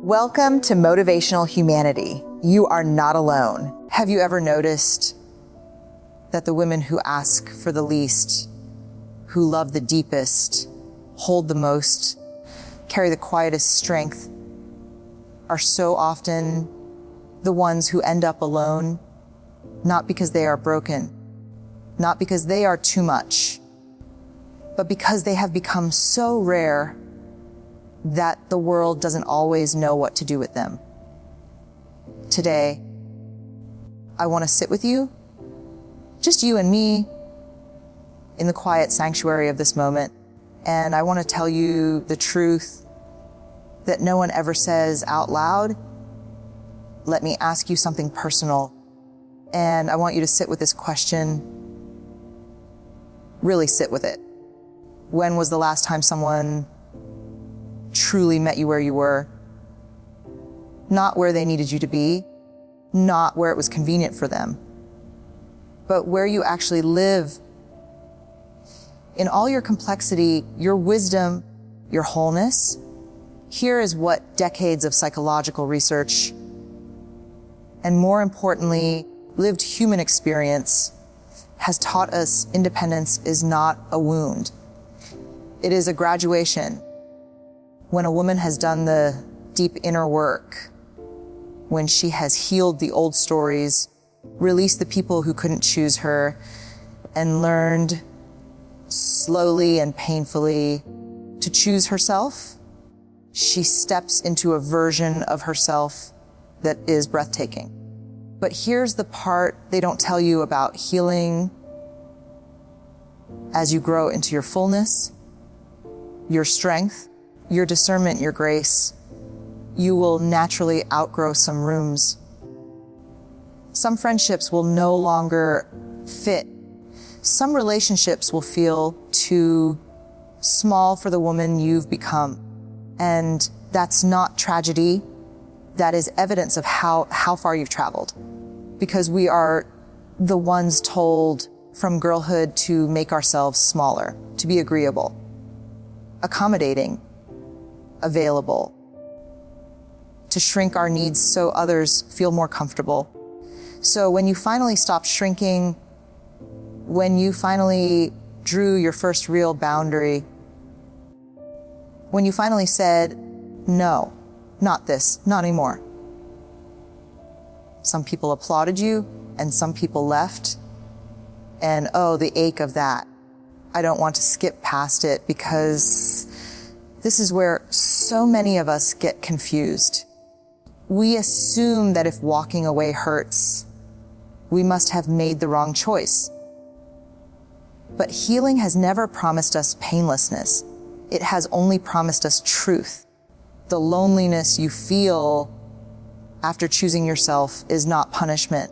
Welcome to Motivational Humanity. You are not alone. Have you ever noticed that the women who ask for the least, who love the deepest, hold the most, carry the quietest strength, are so often the ones who end up alone, not because they are broken, not because they are too much, but because they have become so rare that the world doesn't always know what to do with them. Today, I want to sit with you, just you and me, in the quiet sanctuary of this moment, and I want to tell you the truth that no one ever says out loud. Let me ask you something personal, and I want you to sit with this question. Really sit with it. When was the last time someone truly met you where you were? Not where they needed you to be, not where it was convenient for them, but where you actually live. In all your complexity, your wisdom, your wholeness, here is what decades of psychological research, and more importantly, lived human experience has taught us. Independence is not a wound. It is a graduation. When a woman has done the deep inner work, when she has healed the old stories, released the people who couldn't choose her, and learned slowly and painfully to choose herself, she steps into a version of herself that is breathtaking. But here's the part they don't tell you about healing. As you grow into your fullness, your strength, your discernment, your grace, you will naturally outgrow some rooms. Some friendships will no longer fit. Some relationships will feel too small for the woman you've become. And that's not tragedy. That is evidence of how far you've traveled. Because we are the ones told from girlhood to make ourselves smaller, to be agreeable, accommodating, available, to shrink our needs so others feel more comfortable. So when you finally stopped shrinking, when you finally drew your first real boundary, when you finally said, no, not this, not anymore. Some people applauded you and some people left. And oh, the ache of that. I don't want to skip past it because this is where so many of us get confused. We assume that if walking away hurts, we must have made the wrong choice. But healing has never promised us painlessness. It has only promised us truth. The loneliness you feel after choosing yourself is not punishment.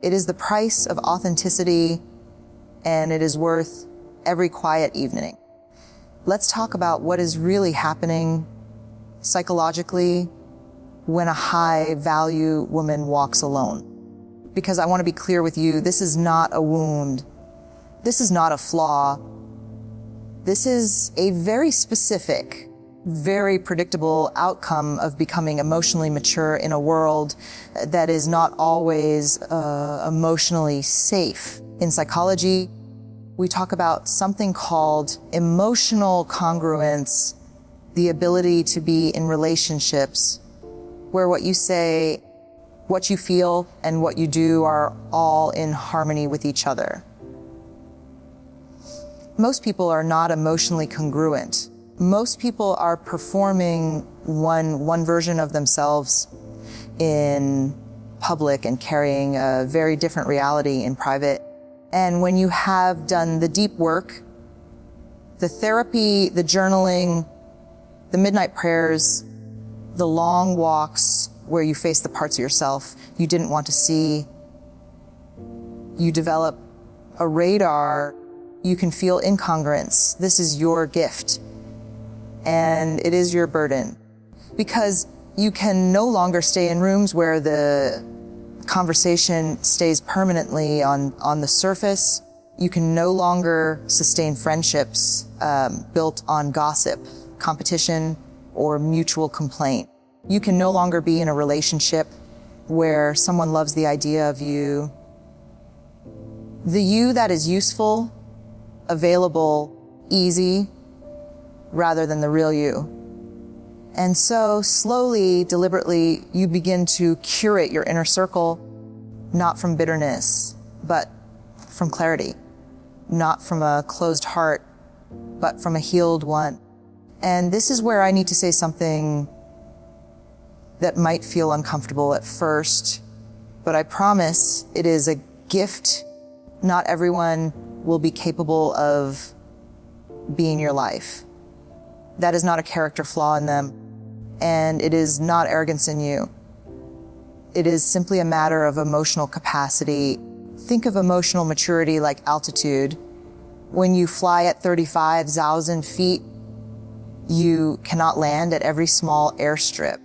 It is the price of authenticity, and it is worth every quiet evening. Let's talk about what is really happening psychologically when a high-value woman walks alone. Because I want to be clear with you, this is not a wound. This is not a flaw. This is a very specific, very predictable outcome of becoming emotionally mature in a world that is not always emotionally safe. In psychology, we talk about something called emotional congruence, the ability to be in relationships where what you say, what you feel, and what you do are all in harmony with each other. Most people are not emotionally congruent. Most people are performing one version of themselves in public and carrying a very different reality in private. And when you have done the deep work, the therapy, the journaling, the midnight prayers, the long walks where you face the parts of yourself you didn't want to see, you develop a radar, you can feel incongruence. This is your gift, and it is your burden. Because you can no longer stay in rooms where the conversation stays permanently on the surface. You can no longer sustain friendships built on gossip, competition, or mutual complaint. You can no longer be in a relationship where someone loves the idea of you. The you that is useful, available, easy, rather than the real you. And so slowly, deliberately, you begin to curate your inner circle, not from bitterness, but from clarity, not from a closed heart, but from a healed one. And this is where I need to say something that might feel uncomfortable at first, but I promise it is a gift. Not everyone will be capable of being your life. That is not a character flaw in them, and it is not arrogance in you. It is simply a matter of emotional capacity. Think of emotional maturity like altitude. When you fly at 35,000 feet, you cannot land at every small airstrip.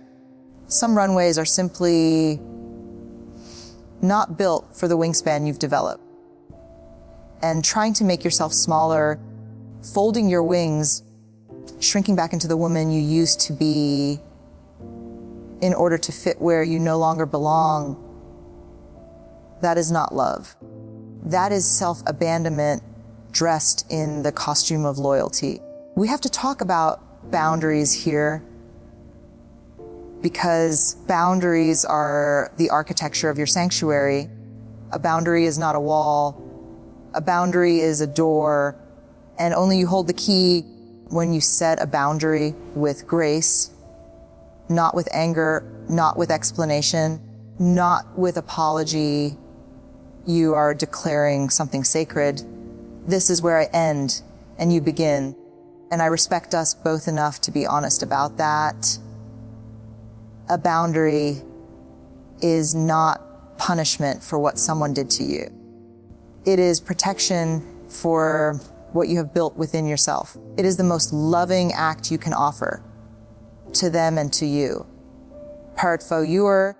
Some runways are simply not built for the wingspan you've developed. And trying to make yourself smaller, folding your wings, shrinking back into the woman you used to be in order to fit where you no longer belong, that is not love. That is self-abandonment dressed in the costume of loyalty. We have to talk about boundaries here, because boundaries are the architecture of your sanctuary. A boundary is not a wall. A boundary is a door, and only you hold the key when you set a boundary with grace, not with anger, not with explanation, not with apology. You are declaring something sacred. This is where I end and you begin. And I respect us both enough to be honest about that. A boundary is not punishment for what someone did to you. It is protection for what you have built within yourself. It is the most loving act you can offer to them and to you. Part fo you're,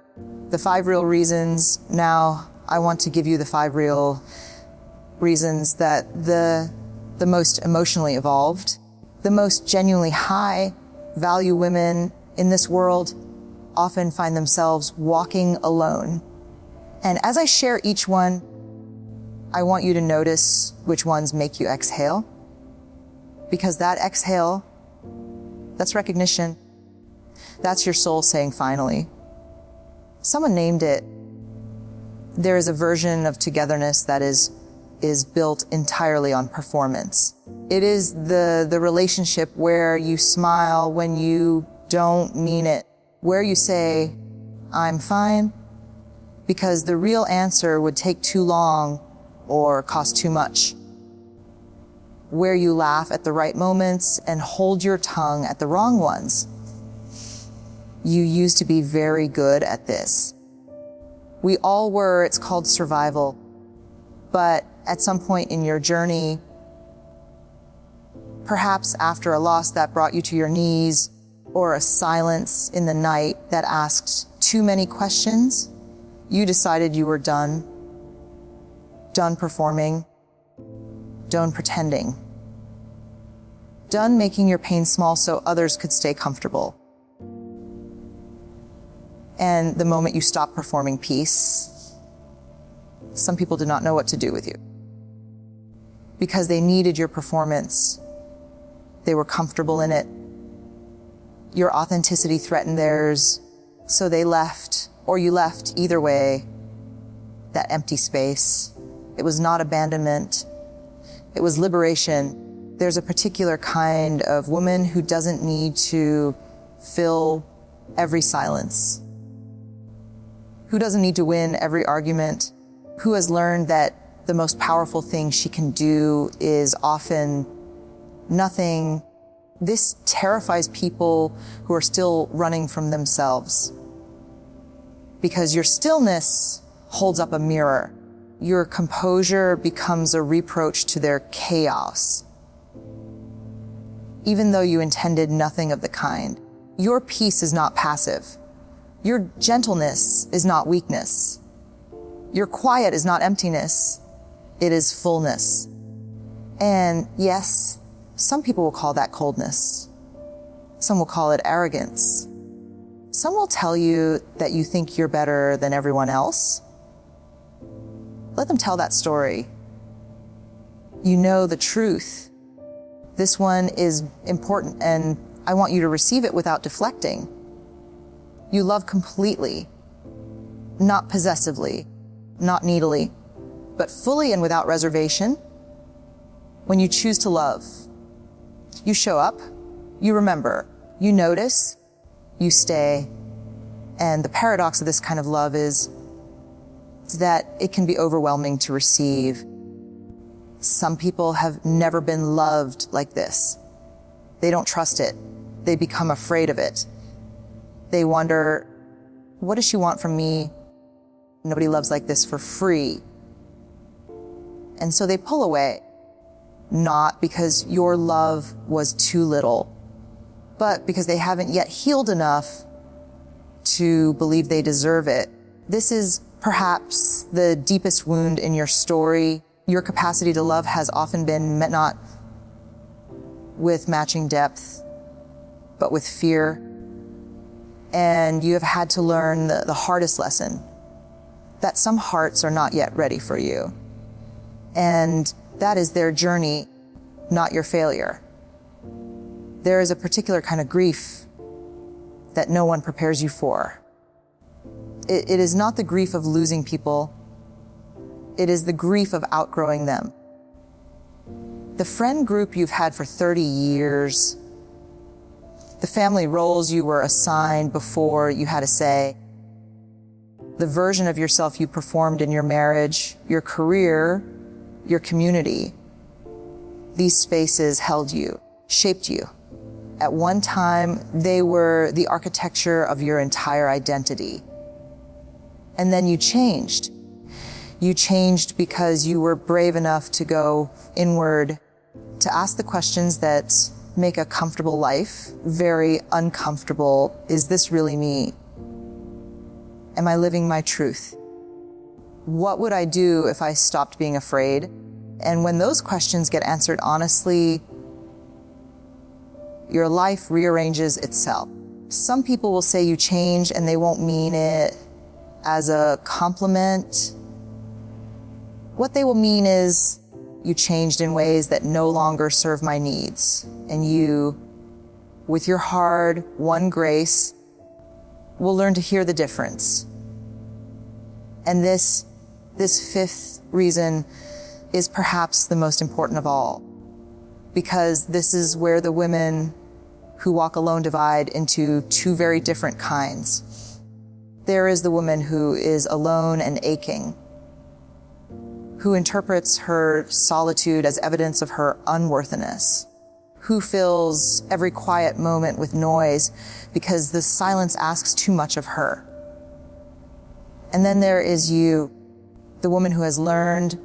the 5 real reasons. Now I want to give you the 5 real reasons that the most emotionally evolved, the most genuinely high value women in this world often find themselves walking alone. And as I share each one, I want you to notice which ones make you exhale, because that exhale, that's recognition. That's your soul saying, finally. Someone named it. There is a version of togetherness that is built entirely on performance. It is the relationship where you smile when you don't mean it, where you say, I'm fine, because the real answer would take too long or cost too much. Where you laugh at the right moments and hold your tongue at the wrong ones. You used to be very good at this. We all were. It's called survival. But at some point in your journey, perhaps after a loss that brought you to your knees, or a silence in the night that asked too many questions, you decided you were done performing, done pretending, done making your pain small so others could stay comfortable. And the moment you stopped performing peace, some people did not know what to do with you because they needed your performance. They were comfortable in it. Your authenticity threatened theirs, so they left, or you left. Either way, that empty space. It was not abandonment. It was liberation. There's a particular kind of woman who doesn't need to fill every silence, who doesn't need to win every argument, who has learned that the most powerful thing she can do is often nothing. This terrifies people who are still running from themselves, because your stillness holds up a mirror. Your composure becomes a reproach to their chaos, even though you intended nothing of the kind. Your peace is not passive. Your gentleness is not weakness. Your quiet is not emptiness. It is fullness. And yes, some people will call that coldness. Some will call it arrogance. Some will tell you that you think you're better than everyone else. Let them tell that story. You know the truth. This one is important, and I want you to receive it without deflecting. You love completely, not possessively, not needily, but fully and without reservation. When you choose to love, you show up, you remember, you notice, you stay. And the paradox of this kind of love is that it can be overwhelming to receive. Some people have never been loved like this. They don't trust it. They become afraid of it. They wonder, what does she want from me? Nobody loves like this for free. And so they pull away, not because your love was too little, but because they haven't yet healed enough to believe they deserve it. This is perhaps the deepest wound in your story. Your capacity to love has often been met not with matching depth, but with fear. And you have had to learn the hardest lesson, that some hearts are not yet ready for you. And that is their journey, not your failure. There is a particular kind of grief that no one prepares you for. It is not the grief of losing people. It is the grief of outgrowing them. The friend group you've had for 30 years, the family roles you were assigned before you had a say, the version of yourself you performed in your marriage, your career, your community, these spaces held you, shaped you. At one time, they were the architecture of your entire identity. And then you changed. You changed because you were brave enough to go inward, to ask the questions that make a comfortable life very uncomfortable. Is this really me? Am I living my truth? What would I do if I stopped being afraid? And when those questions get answered honestly, your life rearranges itself. Some people will say you change and they won't mean it as a compliment. What they will mean is you changed in ways that no longer serve my needs. And you, with your hard-won grace, will learn to hear the difference. And this fifth reason is perhaps the most important of all, because this is where the women who walk alone divide into two very different kinds. There is the woman who is alone and aching, who interprets her solitude as evidence of her unworthiness, who fills every quiet moment with noise because the silence asks too much of her. And then there is you, the woman who has learned,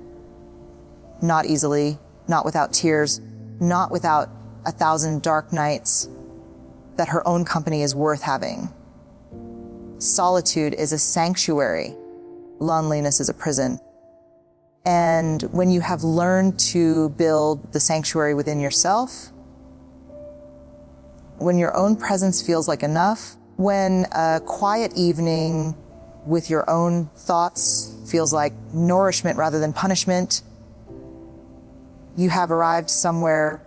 not easily, not without tears, not without 1,000 dark nights, that her own company is worth having. Solitude is a sanctuary. Loneliness is a prison. And when you have learned to build the sanctuary within yourself, when your own presence feels like enough, when a quiet evening with your own thoughts feels like nourishment rather than punishment, you have arrived somewhere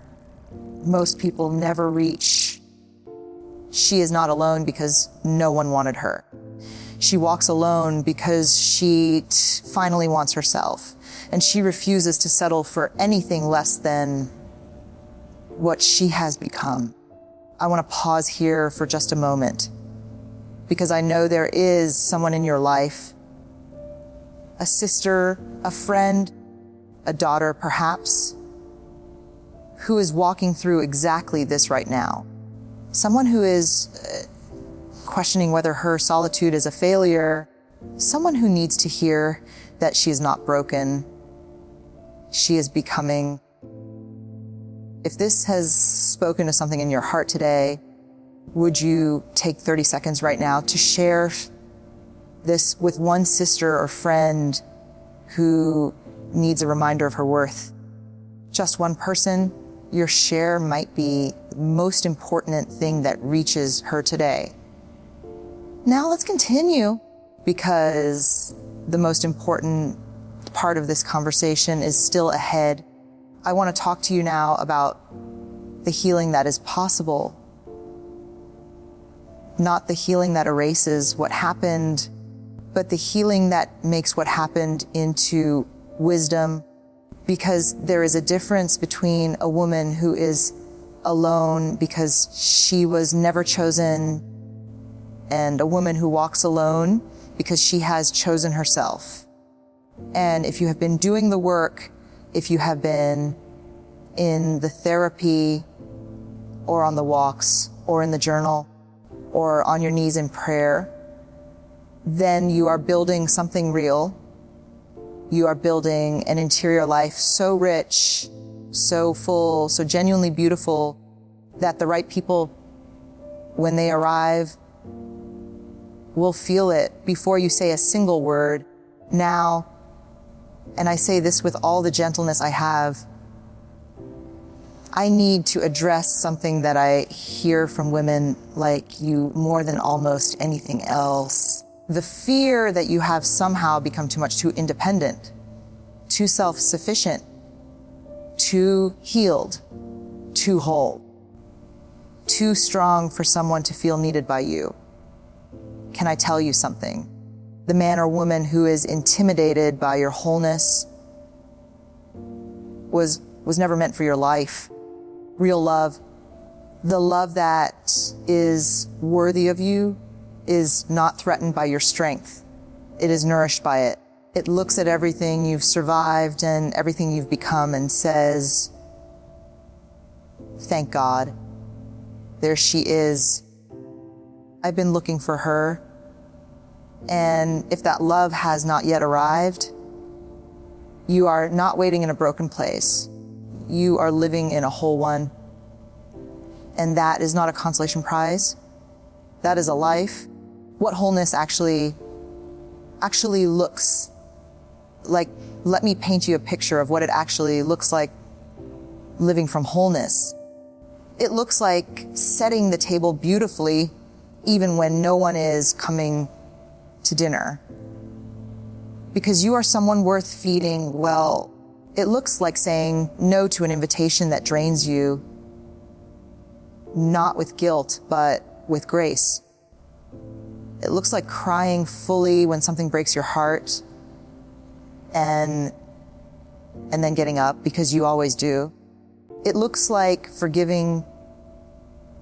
most people never reach. She is not alone because no one wanted her. She walks alone because she finally wants herself, and she refuses to settle for anything less than what she has become. I want to pause here for just a moment, because I know there is someone in your life, a sister, a friend, a daughter perhaps, who is walking through exactly this right now. Someone who is questioning whether her solitude is a failure. Someone who needs to hear that she is not broken. She is becoming. If this has spoken to something in your heart today, would you take 30 seconds right now to share this with one sister or friend who needs a reminder of her worth? Just one person. Your share might be the most important thing that reaches her today. Now let's continue, because the most important part of this conversation is still ahead. I want to talk to you now about the healing that is possible, not the healing that erases what happened, but the healing that makes what happened into wisdom, because there is a difference between a woman who is alone because she was never chosen and a woman who walks alone because she has chosen herself. And if you have been doing the work, if you have been in the therapy or on the walks or in the journal or on your knees in prayer, then you are building something real. You are building an interior life so rich, so full, so genuinely beautiful that the right people, when they arrive, will feel it before you say a single word. Now, and I say this with all the gentleness I have, I need to address something that I hear from women like you more than almost anything else. The fear that you have somehow become too independent, too self-sufficient, too healed, too whole, too strong for someone to feel needed by you. Can I tell you something? The man or woman who is intimidated by your wholeness was never meant for your life. Real love, the love that is worthy of you, is not threatened by your strength. It is nourished by it. It looks at everything you've survived and everything you've become and says, thank God, there she is. I've been looking for her. And if that love has not yet arrived, you are not waiting in a broken place. You are living in a whole one. And that is not a consolation prize. That is a life. What wholeness actually looks like. Let me paint you a picture of what it actually looks like living from wholeness. It looks like setting the table beautifully even when no one is coming to dinner. Because you are someone worth feeding well. It looks like saying no to an invitation that drains you, not with guilt, but with grace. It looks like crying fully when something breaks your heart and then getting up, because you always do. It looks like forgiving,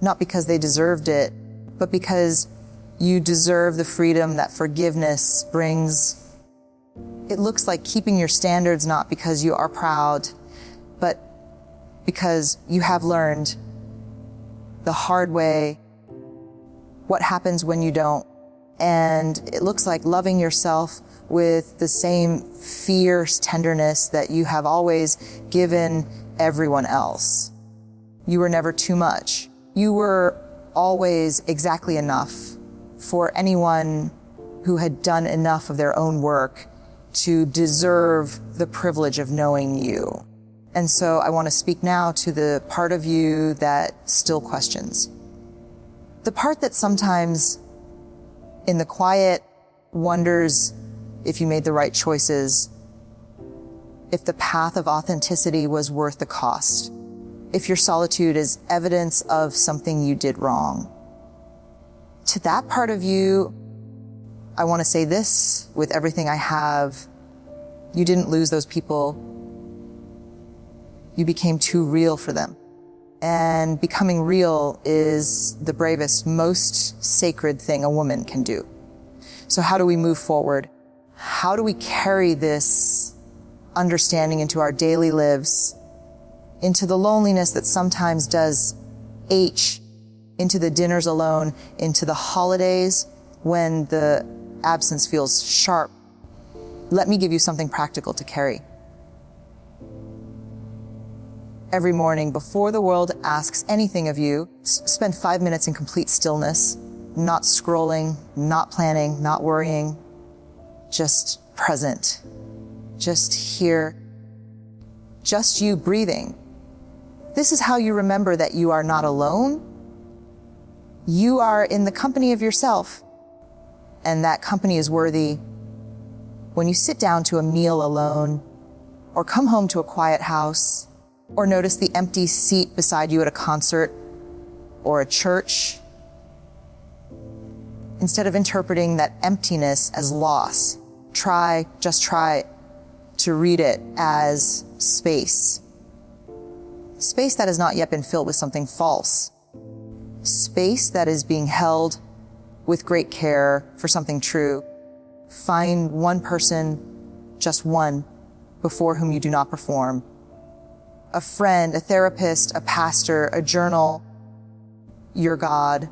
not because they deserved it, but because you deserve the freedom that forgiveness brings. It looks like keeping your standards, not because you are proud, but because you have learned the hard way what happens when you don't. And it looks like loving yourself with the same fierce tenderness that you have always given everyone else. You were never too much. You were always exactly enough for anyone who had done enough of their own work to deserve the privilege of knowing you. And so I want to speak now to the part of you that still questions. The part that sometimes in the quiet wonders if you made the right choices, if the path of authenticity was worth the cost, if your solitude is evidence of something you did wrong. To that part of you, I want to say this with everything I have. You didn't lose those people. You became too real for them. And becoming real is the bravest, most sacred thing a woman can do. So how do we move forward? How do we carry this understanding into our daily lives, into the loneliness that sometimes does H, into the dinners alone, into the holidays when the absence feels sharp? Let me give you something practical to carry. Every morning, before the world asks anything of you, spend 5 minutes in complete stillness, not scrolling, not planning, not worrying, just present, just here, just you breathing. This is how you remember that you are not alone. You are in the company of yourself. and that company is worthy, when you sit down to a meal alone, or come home to a quiet house, or notice the empty seat beside you at a concert or a church, instead of interpreting that emptiness as loss, just try to read it as space. Space that has not yet been filled with something false. Space that is being held with great care for something true. Find one person, just one, before whom you do not perform. A friend, a therapist, a pastor, a journal, your God,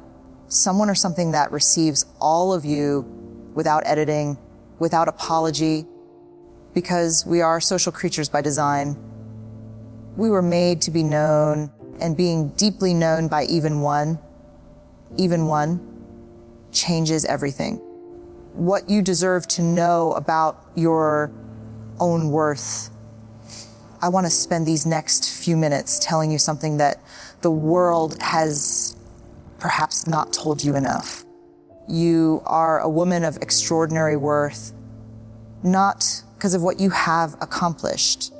someone or something that receives all of you without editing, without apology, because we are social creatures by design. We were made to be known, and being deeply known by even one, changes everything. What you deserve to know about your own worth. I want to spend these next few minutes telling you something that the world has perhaps not told you enough. You are a woman of extraordinary worth, not because of what you have accomplished,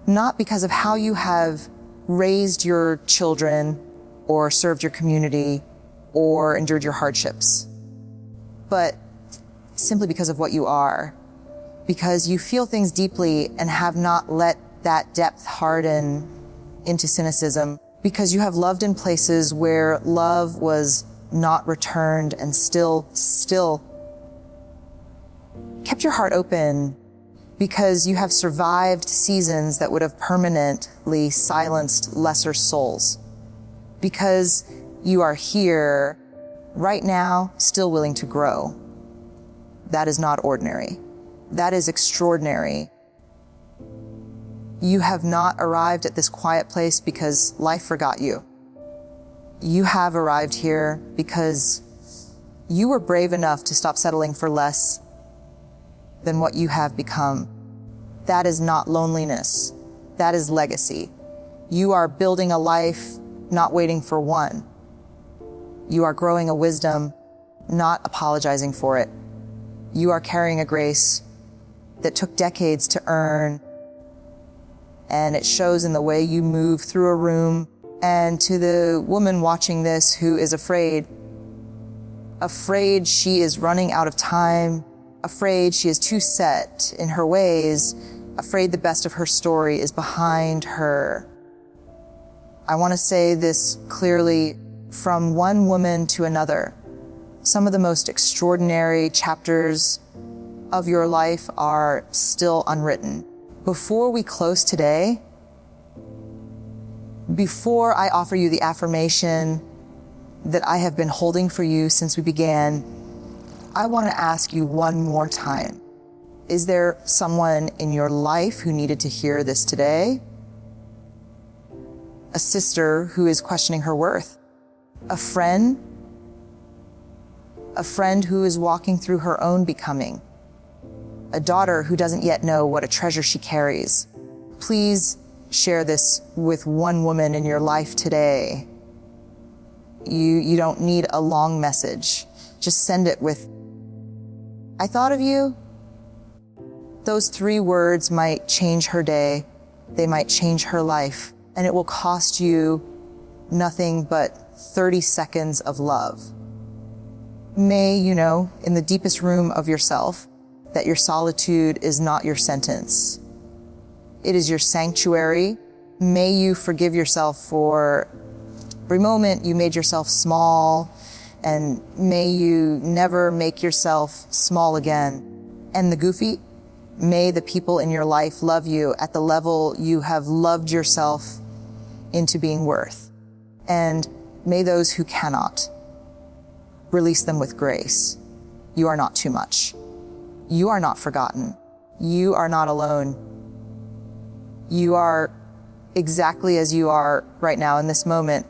not because of how you have raised your children or served your community or endured your hardships, but simply because of what you are, because you feel things deeply and have not let that depth harden into cynicism, because you have loved in places where love was not returned and still kept your heart open, because you have survived seasons that would have permanently silenced lesser souls, because you are here right now still willing to grow. That is not ordinary. That is extraordinary. You have not arrived at this quiet place because life forgot you. You have arrived here because you were brave enough to stop settling for less than what you have become. That is not loneliness. That is legacy. You are building a life, not waiting for one. You are growing a wisdom, not apologizing for it. You are carrying a grace that took decades to earn, and it shows in the way you move through a room. And to the woman watching this who is afraid she is running out of time, afraid she is too set in her ways, afraid the best of her story is behind her. I want to say this clearly from one woman to another. Some of the most extraordinary chapters of your life are still unwritten. Before we close today, before I offer you the affirmation that I have been holding for you since we began, I want to ask you one more time. Is there someone in your life who needed to hear this today? A sister who is questioning her worth? A friend who is walking through her own becoming? A daughter who doesn't yet know what a treasure she carries? Please share this with one woman in your life today. You don't need a long message. Just send it with, "I thought of you." Those 3 words might change her day. They might change her life. And it will cost you nothing but 30 seconds of love. May you know in the deepest room of yourself that your solitude is not your sentence. It is your sanctuary. May you forgive yourself for every moment you made yourself small, and may you never make yourself small again. And the goofy, may the people in your life love you at the level you have loved yourself into being worth. And may those who cannot, release them with grace. You are not too much. You are not forgotten. You are not alone. You are exactly as you are right now in this moment.